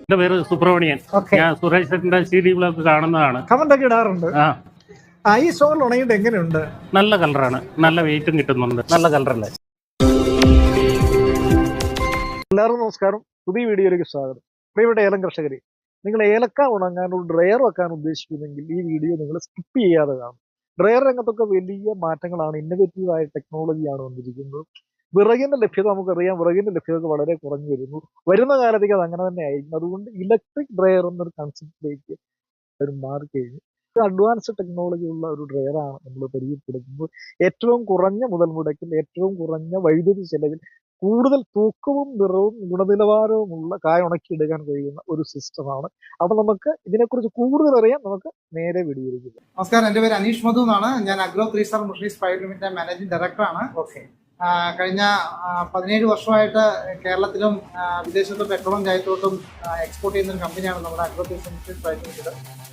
എന്റെ പേര് സുബ്രഹ്മണ്യൻ. ഞാൻ സുരേഷ് ചേട്ടന്റെ CD ബ്ലോഗ് കാണുന്നതാണ്. കമന്റ് ഒക്കെ ഇടാറുണ്ട്. ഈ സ്റ്റോറിൽ ഉണങ്ങിയിട്ട് എങ്ങനെയുണ്ട്? നല്ല കളറാണ്, നല്ല വെയിറ്റും കിട്ടുന്നുണ്ട്, നല്ല കളറല്ലേ. എല്ലാവർക്കും നമസ്കാരം, പുതിയ വീഡിയോയിലേക്ക് സ്വാഗതം. പ്രിയപ്പെട്ട ഏലം കർഷകരെ, നിങ്ങൾ ഏലക്ക ഉണങ്ങാനോ ഡ്രയർ വെക്കാൻ ഉദ്ദേശിക്കുന്നെങ്കിൽ ഈ വീഡിയോ നിങ്ങൾ സ്കിപ്പ് ചെയ്യാതെ കാണും. ഡ്രയർ രംഗത്തൊക്കെ വലിയ മാറ്റങ്ങളാണ്, ഇന്നോവേറ്റീവായ ടെക്നോളജിയാണ് വന്നിരിക്കുന്നത്. വിറകിന്റെ ലഭ്യത നമുക്കറിയാം, വിറകിന്റെ ലഭ്യത വളരെ കുറഞ്ഞു വരുന്ന കാലത്തേക്ക് അത് അങ്ങനെ തന്നെ ആയിരിക്കും. അതുകൊണ്ട് ഇലക്ട്രിക് ഡ്രയർ എന്നൊരു കൺസെപ്റ്റിലേക്ക് മാറിക്കഴിഞ്ഞു. അഡ്വാൻസ്ഡ് ടെക്നോളജി ഉള്ള ഒരു ഡ്രയറാണ് നമ്മൾ പരിചയപ്പെടുത്തുന്നത്. ഏറ്റവും കുറഞ്ഞ മുതൽ മുടക്കിൽ, ഏറ്റവും കുറഞ്ഞ വൈദ്യുതി ചെലവിൽ, കൂടുതൽ തൂക്കവും നിറവും ഗുണനിലവാരവുമുള്ള കായ ഉണക്കിയെടുക്കാൻ കഴിയുന്ന ഒരു സിസ്റ്റമാണ്. അപ്പൊ നമുക്ക് ഇതിനെക്കുറിച്ച് കൂടുതൽ അറിയാം. നമുക്ക് നേരെ വീഡിയോയിലേക്ക് പോകാം. നമസ്കാരം, എന്റെ പേര് അനീഷ് മധു എന്നാണ്. ഞാൻ agro 3 star mushies private limited managing ഡയറക്ടറാണ്. കഴിഞ്ഞ 17 വർഷമായിട്ട് കേരളത്തിലും വിദേശത്തും പെട്രോളും ചായത്തോട്ടും എക്സ്പോർട്ട് ചെയ്യുന്ന ഒരു കമ്പനിയാണ് നമ്മുടെ agro 3 star mushies private limited.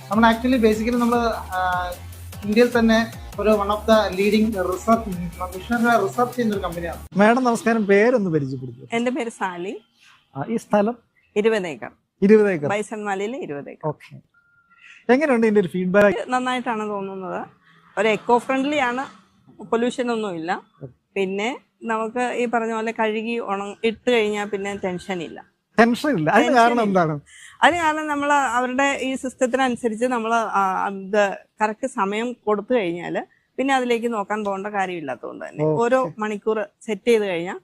നമ്മൾ ആക്ച്വലി ബേസിക്കലി നമ്മൾ ഇന്ത്യയിൽ തന്നെ ഒരു one of the leading research ചെയ്യുന്ന ഒരു കമ്പനിയാണ്. മാഡം നമസ്കാരം, പേരൊന്ന് പരിചയപ്പെടുത്തും. എന്റെ പേര് സാലി. ഈ സ്ഥലം 20 ഏക്കർ, 20 ഏക്കർ ബൈസൺവാലിയിലെ 20 ഏക്കർ. ഓക്കെ, എങ്ങനെയുണ്ട് ഇതിന്റെ ഒരു ഫീഡ്ബാക്ക്? നന്നായിട്ടാണ് തോന്നുന്നത്. ഒരു എക്കോ ഫ്രണ്ട്ലി ആണ്, പൊല്യൂഷൻ ഒന്നുമില്ല. പിന്നെ നമുക്ക് ഈ പറഞ്ഞ പോലെ കഴുകി ഇട്ട് കഴിഞ്ഞാൽ പിന്നെ ടെൻഷൻ ഇല്ല. അതിന് കാരണം എന്താണ്? അതിന് കാരണം നമ്മൾ അവരുടെ ഈ സിസ്റ്റത്തിനനുസരിച്ച് നമ്മൾ അത് കറക്റ്റ് സമയം കൊടുത്തു കഴിഞ്ഞാൽ പിന്നെ അതിലേക്ക് നോക്കാൻ പോകേണ്ട കാര്യമില്ലാത്തതുകൊണ്ട് തന്നെ ഓരോ മണിക്കൂർ സെറ്റ് ചെയ്ത് കഴിഞ്ഞാൽ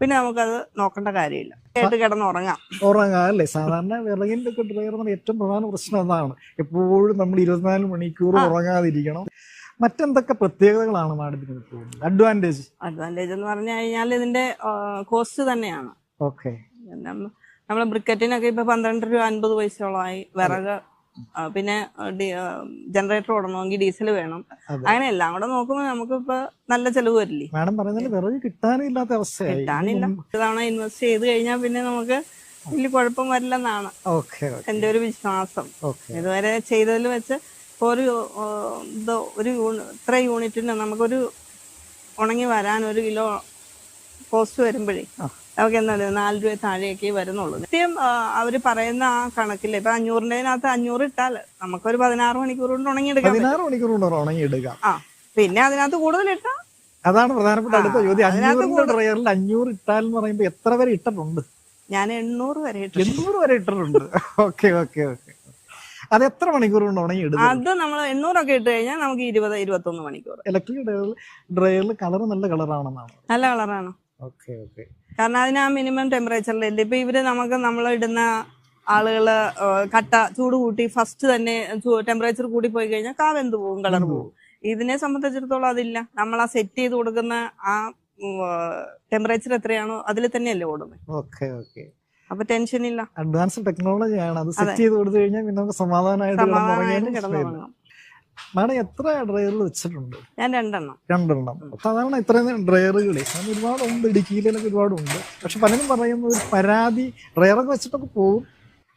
പിന്നെ നമുക്കത് നോക്കേണ്ട കാര്യമില്ല. കേട്ട് കിടന്ന് ഉറങ്ങാം അല്ലേ? സാധാരണ വിറകിന്റെ ഒക്കെ ഡ്രൈവറിന് ഏറ്റവും പ്രധാന പ്രശ്നം അതാണ്, എപ്പോഴും നമ്മൾ 24 മണിക്കൂർ ഉറങ്ങാതിരിക്കണം. മറ്റെന്തൊക്കെ പ്രത്യേകതകളാണ് മാഡത്തിന് തോന്നുന്നത്? അഡ്വാൻറ്റേജ് എന്ന് പറഞ്ഞു കഴിഞ്ഞാൽ ഇതിന്റെ കോസ്റ്റ് തന്നെയാണ്. ഓക്കെ, നമ്മളെ ബ്രിക്കറ്റിനൊക്കെ ഇപ്പൊ 12 രൂപ 50 പൈസയോളമായി. വിറക്, പിന്നെ ജനറേറ്റർ ഓടണമെങ്കിൽ ഡീസൽ വേണം. അങ്ങനെ എല്ലാം കൂടെ നോക്കുമ്പോൾ നമുക്കിപ്പോ നല്ല ചെലവ് വരില്ലേ? മാഡം പറയുന്നത് വിറക് കിട്ടാനില്ലാത്ത അവസ്ഥയായി. കിട്ടാനില്ല. തവണ ഇൻവെസ്റ്റ് ചെയ്ത് കഴിഞ്ഞാൽ പിന്നെ നമുക്ക് വലിയ കുഴപ്പം വരില്ലെന്നാണ് എന്റെ ഒരു വിശ്വാസം. ഇതുവരെ ചെയ്തതിൽ വെച്ച് ഇപ്പോൾ ഇത്ര യൂണിറ്റിന് നമുക്കൊരു ഉണങ്ങി വരാൻ 1 കിലോ കോസ്റ്റ് വരുമ്പോഴേ നമുക്ക് എന്താ 4 രൂപ താഴെയൊക്കെ വരുന്നുള്ളൂ. സത്യം അവര് പറയുന്ന ആ കണക്കില് ഇപ്പൊ 500-നകത്ത് 500 ഇട്ടാൽ നമുക്കൊരു 16 മണിക്കൂർ കൊണ്ട് ഉണങ്ങിയെടുക്കാം. 16 മണിക്കൂർ കൊണ്ട് ഉണങ്ങിയെടുക്കാം. പിന്നെ അതിനകത്ത് കൂടുതൽ ഇട്ടാ അതാണ് പ്രധാനപ്പെട്ട അടുത്ത ചോദ്യം. 500 ഡ്രയറിൽ 500 ഇട്ടാൽ എന്ന് പറയുമ്പോ എത്ര വരെ ഇട്ടിട്ടുണ്ട്? ഞാൻ 800 വരെ 800 വരെ ഇട്ടിട്ടുണ്ട്. ഓക്കെ ഓക്കെ ഓക്കെ, അത് എത്ര മണിക്കൂർ കൊണ്ട് ഉണങ്ങി എടുക്കും? അത് നമ്മൾ 800 ഒക്കെ ഇട്ട് കഴിഞ്ഞാൽ നമുക്ക് 20-21 മണിക്കൂർ. ഇലക്ട്രിക് ഡ്രയറിൽ കളർ നല്ല കളറാണെന്നാണ്? നല്ല കളറാണ്. ഓക്കെ ഓക്കെ, കാരണം അതിന് ആ മിനിമം ടെമ്പറേച്ചറിലില്ല. ഇപ്പൊ ഇവര് നമ്മൾ ഇടുന്ന ആളുകള് കട്ട ചൂട് കൂട്ടി ഫസ്റ്റ് തന്നെ ടെമ്പറേച്ചർ കൂടി പോയി കഴിഞ്ഞാൽ കാവെന്ത് പോകും, കളർ പോകും. ഇതിനെ സംബന്ധിച്ചിടത്തോളം അതില്ല. നമ്മൾ ആ സെറ്റ് ചെയ്ത് കൊടുക്കുന്ന ആ ടെമ്പറേച്ചർ എത്രയാണോ അതിൽ തന്നെയല്ലേ ഓടുന്നത്. ഓക്കെ ഓക്കെ, അപ്പൊ ടെൻഷൻ ഇല്ല. അഡ്വാൻസ് ടെക്നോളജിയാണ്. അത് സെറ്റ് ചെയ്ത് കൊടുത്തു കഴിഞ്ഞാൽ പിന്നെ നമുക്ക് സമാധാനമായിട്ട് കിടന്നുറങ്ങാം. മാഡം എത്ര ഡ്രയറുകൾ വെച്ചിട്ടുണ്ട്? ഞാൻ 2 എണ്ണം. സാധാരണ ഇത്രയും ഡ്രയറുകളെ ഒരുപാടുണ്ട്, ഇടുക്കിയിലൊക്കെ ഒരുപാടുണ്ട്. പക്ഷെ പലരും പറയുന്ന ഒരു പരാതി, ഡ്രയറൊക്കെ വെച്ചിട്ടൊക്കെ പോകും,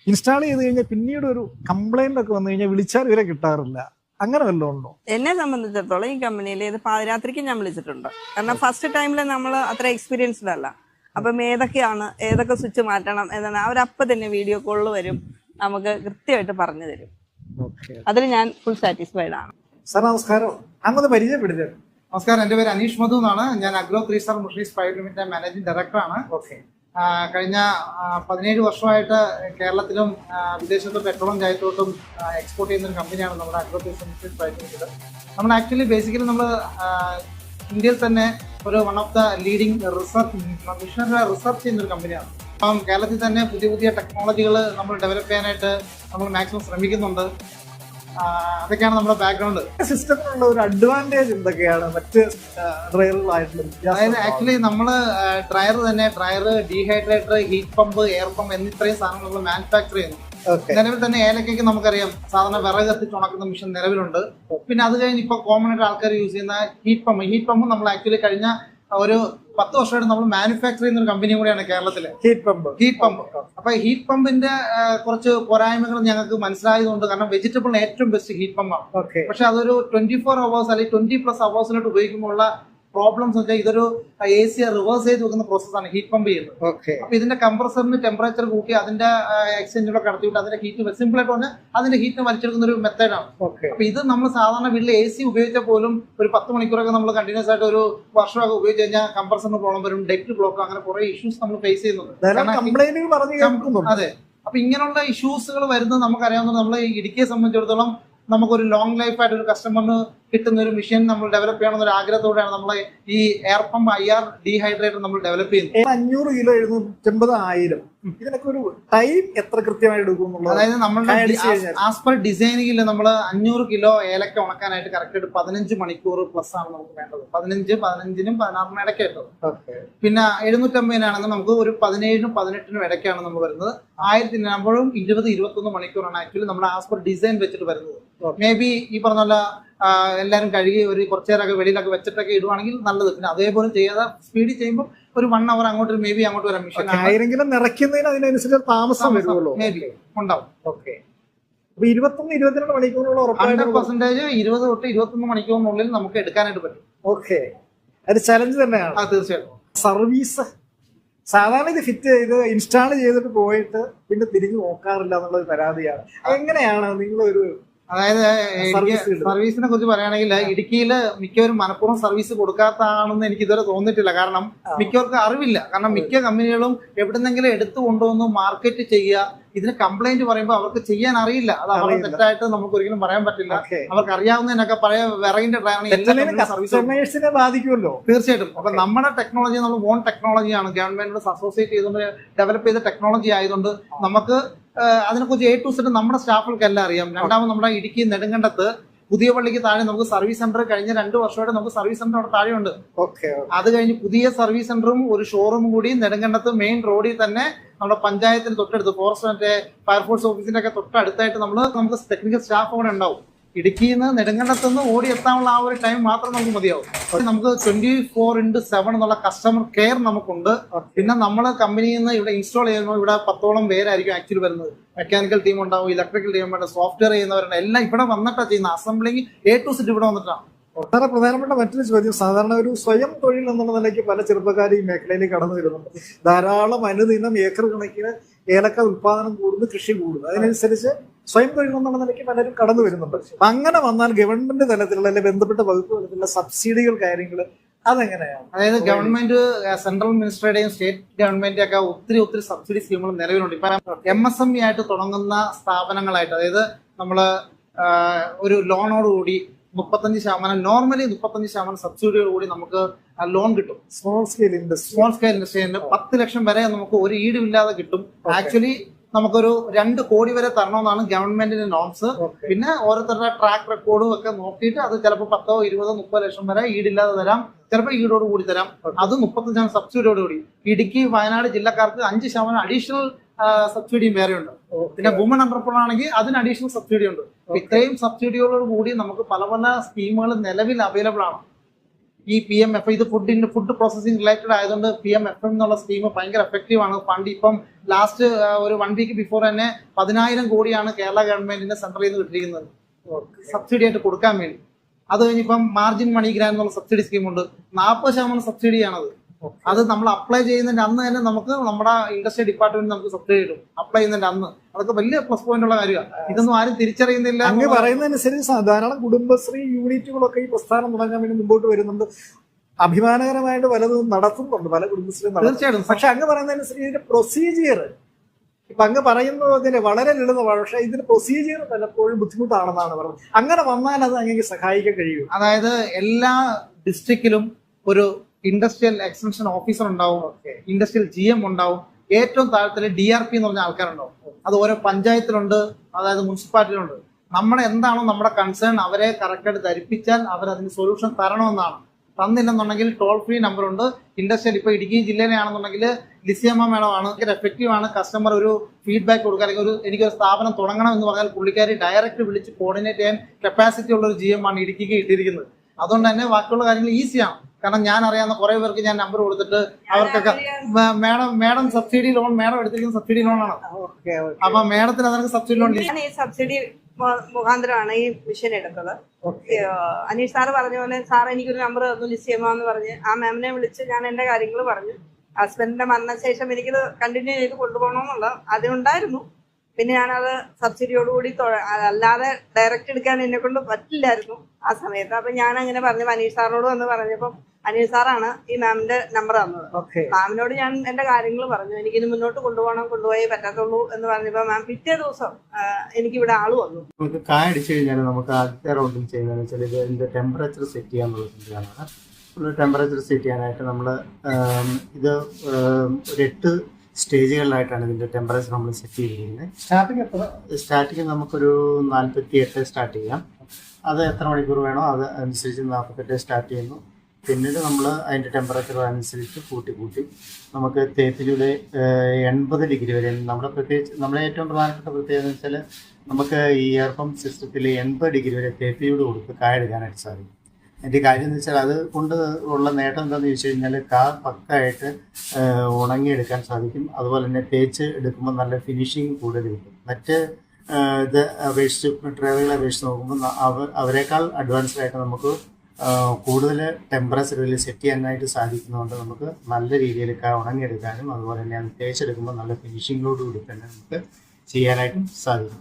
ഇൻസ്റ്റാൾ ചെയ്ത് കഴിഞ്ഞാൽ പിന്നീട് ഒരു കംപ്ലൈന്റ് ഒക്കെ വന്നു കഴിഞ്ഞാൽ വിളിച്ചാൽ ഇവരെ കിട്ടാറില്ല. അങ്ങനെ വല്ലതും ഉണ്ടോ? എന്നെ സംബന്ധിച്ചിടത്തോളം ഈ കമ്പനിയിൽ ഇത് പാതിരാത്രിക്ക് ഞാൻ വിളിച്ചിട്ടുണ്ട്. കാരണം ഫസ്റ്റ് ടൈമിൽ നമ്മൾ അത്ര എക്സ്പീരിയൻസ്ഡ് അല്ല. അപ്പം ഏതൊക്കെ സ്വിച്ച് മാറ്റണം എന്നാണ് അവരപ്പം തന്നെ വീഡിയോ കോളിൽ വരും, നമുക്ക് കൃത്യമായിട്ട് പറഞ്ഞു തരും. അതിൽ ഞാൻ ഫുൾ സാറ്റിസ്ഫൈഡ് ആണ്. സാർ നമസ്കാരം, അങ്ങോട്ട് പരിചയപ്പെടുത്തേ. നമസ്കാരം, എന്റെ പേര് അനീഷ് മധു എന്നാണ്. ഞാൻ agro 3 star mushies private limited managing ഡയറക്ടറാണ്. കഴിഞ്ഞ 17 വർഷമായിട്ട് കേരളത്തിലും വിദേശത്തും പെട്രോളും ചായത്തോട്ടും എക്സ്പോർട്ട് ചെയ്യുന്ന ഒരു കമ്പനിയാണ് നമ്മുടെ agro 3 star mushies private limited. നമ്മൾ ആക്ച്വലി ബേസിക്കലി നമ്മൾ ഇന്ത്യയിൽ തന്നെ ഒരു one of the leading research ചെയ്യുന്ന ഒരു കമ്പനിയാണ്. അപ്പം കേരളത്തിൽ തന്നെ പുതിയ ടെക്നോളജികൾ നമ്മൾ ഡെവലപ്പ് ചെയ്യാനായിട്ട് നമ്മൾ മാക്സിമം ശ്രമിക്കുന്നുണ്ട്. അതൊക്കെയാണ് നമ്മുടെ ബാക്ക്ഗ്രൗണ്ട്. സിസ്റ്റത്തിനുള്ള ഒരു അഡ്വാൻറ്റേജ് എന്തൊക്കെയാണ് മറ്റ് ഡ്രയറുകളായിട്ടുള്ള? അതായത് ആക്ച്വലി നമ്മൾ dryer, dehydrator, heat pump, air pump എന്നിത്രയും സാധനങ്ങൾ നമ്മൾ മാനുഫാക്ചർ ചെയ്യുന്നു. നിലവിൽ തന്നെ ഏലക്കയ്ക്ക് നമുക്കറിയാം സാധാരണ വിറക് കത്തിച്ച് ഉണക്കുന്ന മെഷീൻ നിലവിലുണ്ട്. പിന്നെ അത് കഴിഞ്ഞ് ഇപ്പൊ കോമൺ ആയിട്ട് ആൾക്കാർ യൂസ് ചെയ്യുന്ന ഹീറ്റ് പമ്പ് നമ്മൾ ആക്ച്വലി കഴിഞ്ഞ ഒരു 10 വർഷമായിട്ട് നമ്മൾ മാനുഫാക്ചർ ചെയ്യുന്ന ഒരു കമ്പനി കൂടിയാണ് കേരളത്തിലെ ഹീറ്റ് പമ്പ്. അപ്പൊ ഹീറ്റ് പമ്പിന്റെ കുറച്ച് പോരായ്മകൾ ഞങ്ങൾക്ക് മനസ്സിലായതുകൊണ്ട്, കാരണം വെജിറ്റബിളിന് ഏറ്റവും ബെസ്റ്റ് ഹീറ്റ് പമ്പാണ്. പക്ഷെ അതൊരു 24 hours അല്ലെങ്കിൽ 20+ hours ഉപയോഗിക്കുമ്പോൾ പ്രോബ്ലംസ് വെച്ചാൽ ഇതൊരു AC റിവേഴ്സ് ചെയ്ത് വെക്കുന്ന പ്രോസസ്സാണ് ഹീറ്റ് പമ്പ് ചെയ്യുന്നത്. ഓക്കെ. അപ്പൊ ഇതിന്റെ കംപ്രസറിന് ടെമ്പറേച്ചർ കൂട്ടി അതിന്റെ എക്സ്ചേഞ്ചിലൂടെ കടത്തിവിട്ട് അതിന്റെ ഹീറ്റ് സിമ്പിൾ ആയിട്ട് പറഞ്ഞാൽ അതിന്റെ ഹീറ്റ് വലിച്ചെടുക്കുന്ന ഒരു മെത്തേഡാണ്. ഓക്കെ. അപ്പൊ ഇത് നമ്മൾ സാധാരണ വീട്ടിൽ AC ഉപയോഗിച്ചാൽ പോലും ഒരു 10 മണിക്കൂറൊക്കെ നമ്മൾ കണ്ടിന്യൂസ് ആയിട്ട് ഒരു വർഷമൊക്കെ ഉപയോഗിച്ച് കഴിഞ്ഞാൽ കംപ്രസറിന് പ്രോബ്ലം വരും, ഡെക്ട് ബ്ലോക്ക്, അങ്ങനെ കുറെ ഇഷ്യൂസ് നമ്മൾ ഫേസ് ചെയ്യുന്നുണ്ട്. കംപ്ലൈന്റുകൾ പറഞ്ഞു കേൾക്കുന്നുണ്ട്. അതെ. അപ്പൊ ഇങ്ങനെയുള്ള ഇഷ്യൂസുകൾ വരുന്നത് നമുക്കറിയാവുന്നത് നമ്മൾ ഇടുക്കിയെ സംബന്ധിച്ചിടത്തോളം നമുക്കൊരു ലോങ് ലൈഫ് ആയിട്ട് ഒരു കസ്റ്റമറിന് കിട്ടുന്ന ഒരു മെഷീൻ നമ്മൾ ഡെവലപ്പ് ചെയ്യണമെന്ന ഒരു ആഗ്രഹത്തോടെയാണ് നമ്മൾ ഈ എയർ പമ്പ് IR ഡീഹൈഡ്രേറ്റർ നമ്മൾ ഡെവലപ്പ് ചെയ്യുന്നത്. 500 കിലോ 750,000 ഇതിനൊക്കെ ഒരു ടൈം എത്ര കൃത്യമായിട്ട് എടുക്കും? അതായത് നമ്മളുടെ ആസ് പെർ ഡിസൈനിങ്ങിൽ നമ്മൾ 500 കിലോ ഏലക്ക ഉണക്കാനായിട്ട് കറക്റ്റ് 15 മണിക്കൂർ പ്ലസ് ആണ് നമുക്ക് വേണ്ടത്. 15നും 16നും ഇടയ്ക്കായിട്ട്. പിന്നെ 750-നാണെങ്കിൽ നമുക്ക് ഒരു 17നും 18നും ഇടയ്ക്കാണ് നമ്മൾ വരുന്നത്. 1000-നാകുമ്പോഴും 20-21 മണിക്കൂറാണ് ആക്ച്വലി നമ്മുടെ ആസ് പെർ ഡിസൈൻ വെച്ചിട്ട് വരുന്നത്. മേ ബി ഈ പറഞ്ഞ പോലെ എല്ലാവരും കഴുകി ഒരു കുറച്ചു നേരമൊക്കെ വെളിയിലൊക്കെ വെച്ചിട്ടൊക്കെ ഇടുവാണെങ്കിൽ നല്ലത്. പിന്നെ അതേപോലെ ചെയ്യാതെ സ്പീഡിൽ ചെയ്യുമ്പോൾ ഒരു 1 അവർ അങ്ങോട്ട് മേ ബി അങ്ങോട്ട് വരാം. മിഷൻ ആയിരെങ്കിലും നിറയ്ക്കുന്നതിന് അതിനനുസരിച്ച് താമസം വരുമല്ലോ, മേ ബി ഉണ്ടാവും. ഓക്കെ. 21-22 മണിക്കൂറുള്ള 100% 20 തൊട്ട് 21 മണിക്കൂറിനുള്ളിൽ നമുക്ക് എടുക്കാനായിട്ട് പറ്റും. ഓക്കെ. അത് ചലഞ്ച് തന്നെയാണ്. തീർച്ചയായിട്ടും. സർവീസ് സാധാരണ ഇത് ഫിറ്റ് ചെയ്ത് ഇൻസ്റ്റാൾ ചെയ്തിട്ട് പോയിട്ട് പിന്നെ തിരിഞ്ഞു നോക്കാറില്ല എന്നുള്ളത് പരാതിയാണ്. എങ്ങനെയാണ് നിങ്ങളൊരു അതായത് സർവീസിനെ കുറിച്ച് പറയുകയാണെങ്കിൽ ഇടുക്കിയിൽ മിക്കവരും മനഃപൂർവ്വം സർവീസ് കൊടുക്കാത്തതാണെന്ന് എനിക്ക് ഇതുവരെ തോന്നിയിട്ടില്ല. കാരണം മിക്കവർക്കും അറിവില്ല. കാരണം മിക്ക കമ്പനികളും എവിടുന്നെങ്കിലും എടുത്തു കൊണ്ടുവന്ന് മാർക്കറ്റ് ചെയ്യുക, ഇതിന് കംപ്ലൈന്റ് പറയുമ്പോൾ അവർക്ക് ചെയ്യാൻ അറിയില്ല. അത് അവർക്ക് തെറ്റായിട്ട് നമുക്ക് ഒരിക്കലും പറയാൻ പറ്റില്ല. അവർക്ക് അറിയാവുന്നതിനൊക്കെ പഴയ വിറകിന്റെ സർവീസിനെ ബാധിക്കുമല്ലോ തീർച്ചയായിട്ടും. അപ്പൊ നമ്മുടെ ടെക്നോളജി നമ്മൾ ഓൺ ടെക്നോളജിയാണ്, ഗവൺമെന്റിനോട് അസോസിയേറ്റ് ചെയ്തുകൊണ്ട് ഡെവലപ്പ് ചെയ്ത ടെക്നോളജി ആയതുകൊണ്ട് നമുക്ക് അതിനെക്കുറിച്ച് A to Z നമ്മുടെ സ്റ്റാഫുകൾക്ക് എല്ലാം അറിയാം. രണ്ടാമത് നമ്മുടെ ഇടുക്കി നെടുങ്കണ്ടത്ത് പുതിയ പള്ളിക്ക് താഴെ നമുക്ക് സർവീസ് സെന്റർ കഴിഞ്ഞ 2 വർഷമായിട്ട് നമുക്ക് സർവീസ് സെന്റർ അവിടെ താഴെയുണ്ട്. അത് കഴിഞ്ഞ് പുതിയ സർവീസ് സെന്ററും ഒരു ഷോറൂമും കൂടി നെടുങ്കണ്ടത്ത് മെയിൻ റോഡിൽ തന്നെ നമ്മുടെ പഞ്ചായത്തിന് തൊട്ടടുത്ത് ഫോറസ്റ്റ് ഫയർഫോഴ്സ് ഓഫീസിന്റെ ഒക്കെ തൊട്ടടുത്തായിട്ട് നമുക്ക് ടെക്നിക്കൽ സ്റ്റാഫ് അവിടെ ഉണ്ടാവും. ഇടുക്കിയിൽ നിന്ന് നെടുങ്കണ്ടത്തുനിന്ന് ഓടി എത്താനുള്ള ആ ഒരു ടൈം മാത്രം നമുക്ക് മതിയാവും. നമുക്ക് 24/7 എന്നുള്ള കസ്റ്റമർ കെയർ നമുക്കുണ്ട്. പിന്നെ നമ്മളെ കമ്പനിയിൽ നിന്ന് ഇവിടെ ഇൻസ്റ്റാൾ ചെയ്യുമ്പോൾ ഇവിടെ 10ഓളം പേരായിരിക്കും ആക്ച്വലി വരുന്നത്. മെക്കാനിക്കൽ ടീം ഉണ്ടാവും, ഇലക്ട്രിക്കൽ ടീം ഉണ്ടാവും, സോഫ്റ്റ്വെയർ ചെയ്യുന്നവരുണ്ട്. എല്ലാം ഇവിടെ വന്നിട്ടാണ് ചെയ്യുന്നത്. അസംബ്ലിങ് A to Z ഇവിടെ വന്നിട്ടാണ്. വളരെ പ്രധാനപ്പെട്ട മറ്റൊരു ചോദ്യം, സാധാരണ ഒരു സ്വയം തൊഴിൽ എന്നുള്ള നിലയ്ക്ക് പല ചെറുപ്പക്കാരും ഈ മേഖലയിലേക്ക് കടന്നു വരുന്നുണ്ട്. ധാരാളം അനുദിനം ഏക്കർ കണക്കിന് ഏലക്ക ഉത്പാദനം കൂടുന്നു, കൃഷി കൂടുന്നു. അതിനനുസരിച്ച് സ്വയം തൊഴിൽ എന്നുള്ള നിലയ്ക്ക് പലരും കടന്നു വരുന്നുണ്ട്. അപ്പൊ അങ്ങനെ വന്നാൽ ഗവൺമെന്റ് തലത്തിലുള്ള അല്ലെങ്കിൽ ബന്ധപ്പെട്ട വകുപ്പ് തലത്തിലുള്ള സബ്സിഡികൾ കാര്യങ്ങൾ അതെങ്ങനെയാണ്? അതായത് ഗവൺമെന്റ് സെൻട്രൽ മിനിസ്റ്ററുടെയും സ്റ്റേറ്റ് ഗവൺമെന്റ് ഒക്കെ ഒത്തിരി സബ്സിഡി സ്കീമുകൾ നിലവിലുണ്ട്. ഇപ്പൊ MSME ആയിട്ട് തുടങ്ങുന്ന സ്ഥാപനങ്ങളായിട്ട്, അതായത് നമ്മള് ഒരു ലോണോടുകൂടി 35%, നോർമലി 35% സബ്സിഡിയോട് കൂടി നമുക്ക് ലോൺ കിട്ടും. സ്മോൾ സ്കെയിൽ ഇൻഡസ്ട്രീന് 10 ലക്ഷം വരെ നമുക്ക് ഒരു ഈടുമില്ലാതെ കിട്ടും. ആക്ച്വലി നമുക്കൊരു 2 കോടി വരെ തരണമെന്നാണ് ഗവൺമെന്റിന്റെ നോംസ്. പിന്നെ ഓരോരുത്തരുടെ ട്രാക്ക് റെക്കോർഡും ഒക്കെ നോക്കിയിട്ട് അത് ചിലപ്പോൾ 10, 20, 30 ലക്ഷം വരെ ഈടില്ലാതെ തരാം, ചിലപ്പോൾ ഈടോട് കൂടി തരാം. അത് 35% സബ്സിഡിയോട് കൂടി. ഇടുക്കി വയനാട് ജില്ലക്കാർക്ക് 5% അഡീഷണൽ സബ്സിഡിയും വേറെ ഉണ്ട്. പിന്നെ വുമൺ എന്റർപ്രണർ ആണെങ്കിൽ അതിന് അഡീഷണൽ സബ്സിഡി ഉണ്ട്. ഇത്രയും സബ്സിഡിയോട് കൂടി നമുക്ക് പല സ്കീമുകൾ നിലവിൽ അവൈലബിൾ ആണ്. ഈ PMF ഇത് ഫുഡ് പ്രോസസിംഗ് റിലേറ്റഡ് ആയതുകൊണ്ട് PMFM എന്നുള്ള സ്കീം ഭയങ്കര എഫക്റ്റീവ് ആണ്. ഫണ്ട് ഇപ്പം ലാസ്റ്റ് ഒരു 1 വീക്ക് ബിഫോർ തന്നെ 10,000 കോടിയാണ് കേരള ഗവൺമെന്റിന്റെ സെൻട്രലിൽ നിന്ന് കിട്ടിയിരിക്കുന്നത് സബ്സിഡി ആയിട്ട് കൊടുക്കാൻ വേണ്ടി. അത് കഴിഞ്ഞിപ്പം മാർജിൻ മണി ഗ്രാൻഡ് എന്നുള്ള സബ്സിഡി സ്കീമുണ്ട്. 40% സബ്സിഡിയാണത്. അത് നമ്മൾ അപ്ലൈ ചെയ്യുന്നതിന്റെ അന്ന് തന്നെ നമുക്ക് നമ്മുടെ ഇൻഡസ്ട്രി ഡിപ്പാർട്ട്മെന്റ് നമുക്ക് സബ്സിഡി കിട്ടും. അപ്ലൈ ചെയ്യുന്നതിന്റെ അന്ന്. അതൊക്കെ വലിയ പ്ലസ് പോയിന്റ് ഉള്ള കാര്യമാണ്. ഇതൊന്നും ആരും തിരിച്ചറിയുന്നില്ല. അങ്ങ് പറയുന്നതനുസരിച്ച് ധാരാളം കുടുംബശ്രീ യൂണിറ്റുകളൊക്കെ ഈ പ്രസ്ഥാനം തുടങ്ങാൻ വേണ്ടി മുമ്പോട്ട് വരുന്നുണ്ട്. അഭിമാനകരമായിട്ട് പലതും നടത്തുന്നുണ്ട്, പല കുടുംബശ്രീയും. തീർച്ചയായിട്ടും. പക്ഷെ അങ്ങ് പറയുന്നതനുസരിച്ച് ഇതിന്റെ പ്രൊസീജിയർ ഇപ്പൊ അങ്ങ് പറയുന്നതിന് വളരെ ലളിതമാണ്. പക്ഷെ ഇതിന്റെ പ്രൊസീജിയർ പലപ്പോഴും ബുദ്ധിമുട്ടാണെന്നാണ് പറയുന്നത്. അങ്ങനെ വന്നാൽ അത് അങ്ങനെ സഹായിക്കാൻ കഴിയും. അതായത് എല്ലാ ഡിസ്ട്രിക്റ്റിലും ഒരു ഇൻഡസ്ട്രിയൽ എക്സ്റ്റൻഷൻ ഓഫീസർ ഉണ്ടാവും, ഇൻഡസ്ട്രിയൽ GM ഉണ്ടാവും, ഏറ്റവും താഴത്തിൽ DRP എന്ന് പറഞ്ഞ ആൾക്കാരുണ്ടാവും. അത് ഓരോ പഞ്ചായത്തിലുണ്ട്, അതായത് മുനിസിപ്പാലിറ്റിയിലുണ്ട്. നമ്മുടെ എന്താണോ നമ്മുടെ കൺസേൺ അവരെ കറക്റ്റായിട്ട് ധരിപ്പിച്ചാൽ അവരതിന് സൊല്യൂഷൻ തരണമെന്നാണ്. തന്നില്ലെന്നുണ്ടെങ്കിൽ ടോൾ ഫ്രീ നമ്പർ ഉണ്ട്. ഇൻഡസ്ട്രിയൽ ഇപ്പൊ ഇടുക്കി ജില്ലയിലാണെന്നുണ്ടെങ്കിൽ ലിസിയമ്മ മേഡമാണ്, എഫക്റ്റീവ് ആണ്. കസ്റ്റമർ ഒരു ഫീഡ്ബാക്ക് കൊടുക്കുക, അല്ലെങ്കിൽ എനിക്കൊരു സ്ഥാപനം തുടങ്ങണം എന്ന് പറഞ്ഞാൽ പുള്ളിക്കാരി ഡയറക്റ്റ് വിളിച്ച് കോർഡിനേറ്റ് ചെയ്യാൻ കപ്പാസിറ്റി ഉള്ള ഒരു GM ആണ് ഇടുക്കിക്ക് ഇട്ടിരിക്കുന്നത്. അതുകൊണ്ട് തന്നെ ബാക്കിയുള്ള കാര്യങ്ങൾ ഈസിയാണ്. കാരണം ഞാൻ അറിയാവുന്ന കുറെ പേർക്ക് ഞാൻ നമ്പർ കൊടുത്തിട്ട് അവർക്കൊക്കെ മേഡം സബ്സിഡി ലോൺ, മേഡം എടുത്തിരിക്കുന്ന സബ്സിഡി ലോണാണ്. അപ്പൊ മേഡത്തിന് അതിനൊക്കെ സബ്സിഡി ലോൺ സബ്സിഡി മുഖാന്തരമാണ് ഈ മിഷൻ എടുത്തത്. അനീഷ് സാറ് പറഞ്ഞ പോലെ സാർ എനിക്കൊരു നമ്പർ തന്നു ലിസ്റ്റ് ചെയ്യാമെന്ന് പറഞ്ഞ് ആ മാമിനെ വിളിച്ച് ഞാൻ എൻ്റെ കാര്യങ്ങൾ പറഞ്ഞു. ഹസ്ബൻഡിന്റെ മരണശേഷം എനിക്കിത് കണ്ടിന്യൂ ചെയ്ത് കൊണ്ടുപോകണമെന്നുള്ള അതുണ്ടായിരുന്നു. പിന്നെ ഞാനത് സബ്സിഡിയോടുകൂടി അല്ലാതെ ഡയറക്റ്റ് എടുക്കാൻ എന്നെ കൊണ്ട് പറ്റില്ലായിരുന്നു ആ സമയത്ത്. അപ്പൊ ഞാൻ അങ്ങനെ പറഞ്ഞു അനീഷ് സാറിനോട് വന്ന് പറഞ്ഞപ്പം അനീഷ് സാറാണ് ഈ മാമിന്റെ നമ്പർ തന്നത്. മാമിനോട് ഞാൻ എന്റെ കാര്യങ്ങൾ പറഞ്ഞു, എനിക്കിനി മുന്നോട്ട് കൊണ്ടുപോയേ പറ്റത്തുള്ളൂ എന്ന് പറഞ്ഞപ്പോ മാം പിറ്റേ ദിവസം എനിക്കിവിടെ ആള് വന്നു. നമുക്ക് കായ അടിച്ചു കഴിഞ്ഞാൽ നമുക്ക് ആദ്യത്തെ റൗണ്ടിൽ ചെയ്യുന്നതെന്ന് വെച്ചാൽ ഇതിന്റെ ടെമ്പറേച്ചർ സെറ്റ് ചെയ്യാന്നുള്ളതാണ്. ടെമ്പറേച്ചർ സെറ്റ് ചെയ്യാനായിട്ട് നമ്മൾ ഇത് ഒരു 8 സ്റ്റേജുകളിലായിട്ടാണ് ഇതിന്റെ ടെമ്പറേച്ചർ നമ്മൾ സെറ്റ് ചെയ്തിരിക്കുന്നത്. സ്റ്റാർട്ടിങ് നമുക്കൊരു 48 സ്റ്റാർട്ട് ചെയ്യാം. അത് എത്ര മണിക്കൂർ വേണോ അത് അനുസരിച്ച് 48 സ്റ്റാർട്ട് ചെയ്യുന്നു. പിന്നീട് നമ്മൾ അതിൻ്റെ ടെമ്പറേച്ചർ അനുസരിച്ച് കൂട്ടി നമുക്ക് തേപ്പിലൂടെ 80 ഡിഗ്രി വരെ നമ്മുടെ ഏറ്റവും പ്രധാനപ്പെട്ട പ്രത്യേകത എന്ന് വെച്ചാൽ നമുക്ക് ഈ എയർ പമ്പ് സിസ്റ്റത്തിൽ 80 ഡിഗ്രി വരെ തേപ്പിലൂടെ കൊടുത്ത് കായ എടുക്കാനായിട്ട് സാധിക്കും. എൻ്റെ കാര്യം എന്ന് വെച്ചാൽ അത് കൊണ്ട് ഉള്ള നേട്ടം എന്താണെന്ന് ചോദിച്ചു കഴിഞ്ഞാൽ പക്കായിട്ട് ഉണങ്ങിയെടുക്കാൻ സാധിക്കും. അതുപോലെ തന്നെ തേച്ച് എടുക്കുമ്പോൾ നല്ല ഫിനിഷിങ് കൂടുതൽ കിട്ടും. മറ്റ് ഇത് അപേക്ഷിച്ച് ട്രേഡുകളെ അപേക്ഷിച്ച് നോക്കുമ്പോൾ അവരെക്കാൾ അഡ്വാൻസ്ഡ് ആയിട്ട് നമുക്ക് കൂടുതൽ ടെമ്പറേച്ചറിൽ സെറ്റ് ചെയ്യാനായിട്ട് സാധിക്കുന്നതുകൊണ്ട് നമുക്ക് നല്ല രീതിയിൽ ഉണങ്ങിയെടുക്കാനും അതുപോലെ തന്നെ അത് തേച്ചെടുക്കുമ്പോൾ നല്ല ഫിനിഷിങ്ങിലോട് കൂടി തന്നെ നമുക്ക് ചെയ്യാനായിട്ടും സാധിക്കും.